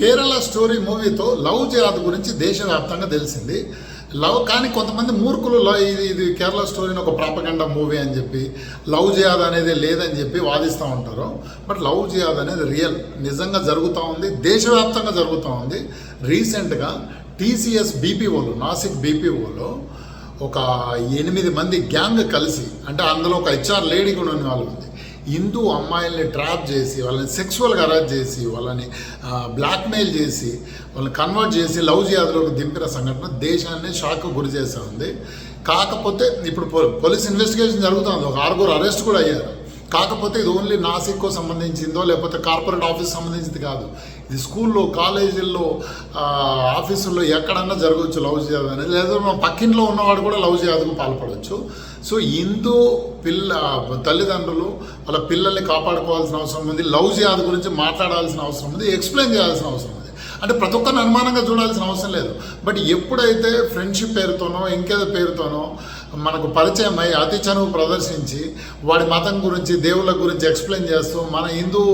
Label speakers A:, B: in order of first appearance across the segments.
A: Kerala story మూవీతో love జిహాద్ గురించి దేశవ్యాప్తంగా తెలిసింది. కానీ కొంతమంది మూర్ఖులు ఇది కేరళ స్టోరీని ఒక ప్రాపగండా మూవీ అని చెప్పి లవ్ జిహాద్ అనేది లేదని చెప్పి వాదిస్తూ ఉంటారు. బట్ లవ్ జిహాద్ అనేది రియల్, నిజంగా జరుగుతూ ఉంది, దేశవ్యాప్తంగా జరుగుతూ ఉంది. రీసెంట్గా TCS BPOలో, నాసిక్ BPOలో ఒక 8 మంది గ్యాంగ్ కలిసి, అంటే అందులో ఒక HR లేడీ కూడా ఉన్న వాళ్ళు ఉంది, హిందూ అమ్మాయిల్ని ట్రాప్ చేసి వాళ్ళని సెక్సువల్గా అరెస్ట్ చేసి వాళ్ళని బ్లాక్మెయిల్ చేసి వాళ్ళని కన్వర్ట్ చేసి లవ్ జిహాద్లోకి దింపిన సంఘటన దేశాన్ని షాక్ గురి చేస్తూ ఉంది. కాకపోతే ఇప్పుడు పోలీస్ ఇన్వెస్టిగేషన్ జరుగుతుంది, ఒక 6 అరెస్ట్ కూడా అయ్యారు. కాకపోతే ఇది ఓన్లీ నాసిక్కు సంబంధించిందో లేకపోతే కార్పొరేట్ ఆఫీస్ సంబంధించింది కాదు, ఇది స్కూల్లో, కాలేజీల్లో, ఆఫీసుల్లో ఎక్కడన్నా జరగవచ్చు లవ్ జిహాద్ అనేది. లేదా మన పక్కింట్లో ఉన్నవాడు కూడా లవ్ జిహాద్కు పాల్పడవచ్చు. సో హిందూ తల్లిదండ్రులు వాళ్ళ పిల్లల్ని కాపాడుకోవాల్సిన అవసరం ఉంది, లవ్ జిహాద్ గురించి మాట్లాడాల్సిన అవసరం ఉంది, ఎక్స్ప్లెయిన్ చేయాల్సిన అవసరం ఉంది. అంటే ప్రతి ఒక్కరిని అనుమానంగా చూడాల్సిన అవసరం లేదు. బట్ ఎప్పుడైతే ఫ్రెండ్షిప్ పేరుతోనో ఇంకేదో పేరుతోనో మనకు పరిచయం అయ్యి అతి చనువు ప్రదర్శించి వాడి మతం గురించి, దేవుళ్ళ గురించి ఎక్స్ప్లెయిన్ చేస్తూ మన హిందూ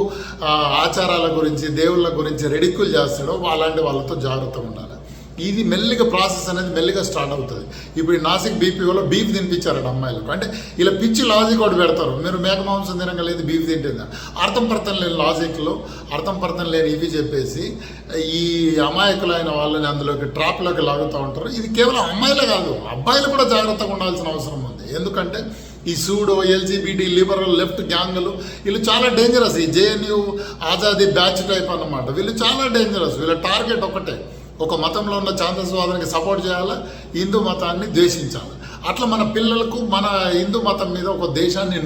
A: ఆచారాల గురించి, దేవుళ్ళ గురించి రెడిక్యూల్ చేస్తాడో అలాంటి వాళ్ళతో జాగ్రత్తగా ఉండాలి. ఇది మెల్లిగా ప్రాసెస్ అనేది మెల్లిగా స్టార్ట్ అవుతుంది. ఇప్పుడు నాసిక్ BPOలో బీఫ్ తినిపించారట అమ్మాయిలకు. అంటే ఇలా పిచ్చి లాజిక్ ఒకటి పెడతారు, మీరు మేక మాంసం తినగలేదు బీఫ్ తింటుందా, అర్థం పర్థం లేని లాజిక్లో అర్థం పర్థం లేని ఇవి చెప్పేసి ఈ అమాయకులైన వాళ్ళని అందులోకి ట్రాప్లోకి లాగుతూ ఉంటారు. ఇది కేవలం అమ్మాయిలే కాదు, అబ్బాయిలు కూడా జాగ్రత్తగా ఉండాల్సిన అవసరం ఉంది. ఎందుకంటే ఈ సూడో, LGBT, లిబరల్, లెఫ్ట్ గ్యాంగులు వీళ్ళు చాలా డేంజరస్. ఈ JNU ఆజాదీ బ్యాచ్ టైప్ అన్నమాట. వీళ్ళు చాలా డేంజరస్. వీళ్ళ టార్గెట్ ఒకటే, ఒక మతంలో ఉన్న ఛాందస్వాదానికి సపోర్ట్ చేయాలా, హిందూ మతాన్ని ద్వేషించాలి. అట్లా మన పిల్లలకు మన హిందూ మతం మీద ఒక దేశాన్ని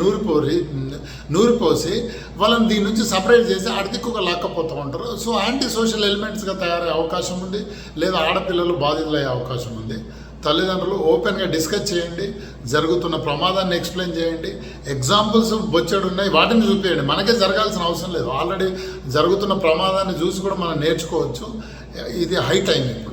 A: నూరిపోసి వాళ్ళని దీని నుంచి సపరేట్ చేసి అడిదిక్కుగా లాక్కపోతూ ఉంటారు. సో యాంటీ సోషల్ ఎలిమెంట్స్గా తయారయ్యే అవకాశం ఉంది, లేదా ఆడపిల్లలు బాధితులయ్యే అవకాశం ఉంది. తల్లిదండ్రులు ఓపెన్గా డిస్కస్ చేయండి, జరుగుతున్న ప్రమాదాన్ని ఎక్స్ప్లెయిన్ చేయండి, ఎగ్జాంపుల్స్ బొచ్చెడు ఉన్నాయి వాటిని చూపించండి. మనకే జరగాల్సిన అవసరం లేదు, ఆల్రెడీ జరుగుతున్న ప్రమాదాన్ని చూసి కూడా మనం నేర్చుకోవచ్చు. ఇది హై టైం ఇప్పుడు.